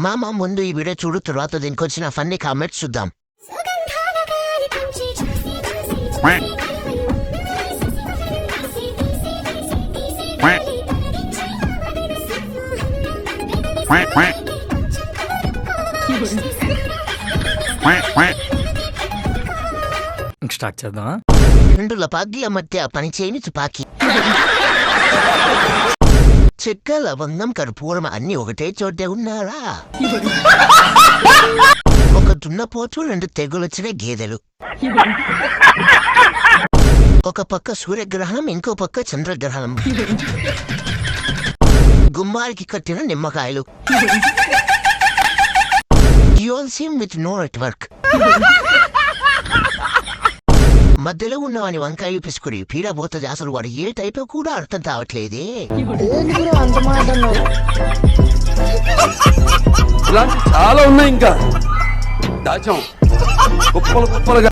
మామ ముందు ఈ వీడియో చూడు, తర్వాత దీనికి వచ్చిన ఫన్నీ కామెంట్స్ చూద్దాం. స్టార్ట్ చేద్దాం. రెండు లపాగ్ల మధ్య పనిచేయని తుపాకీ. చెక్క, లవంగం, కర్పూరం అన్ని ఒకటే చోటే ఉన్నారా? ఒక దున్నపోతు, రెండు తెగులొచ్చిన గేదెలు. ఒక పక్క సూర్యగ్రహణం, ఇంకో పక్క చంద్రగ్రహణం. గుమ్మానికి కట్టిన నిమ్మకాయలు. Dual sim with no network. మధ్యలో ఉన్నవాని వంకాయ పిసుకుని పీడబోతుంది. అసలు వాడు ఏ టైపో కూడా అర్థం కావట్లేదే. ఇలాంటి చాలా ఉన్నాయి, ఇంకా దాచాం కుప్పలు కుప్పలుగా.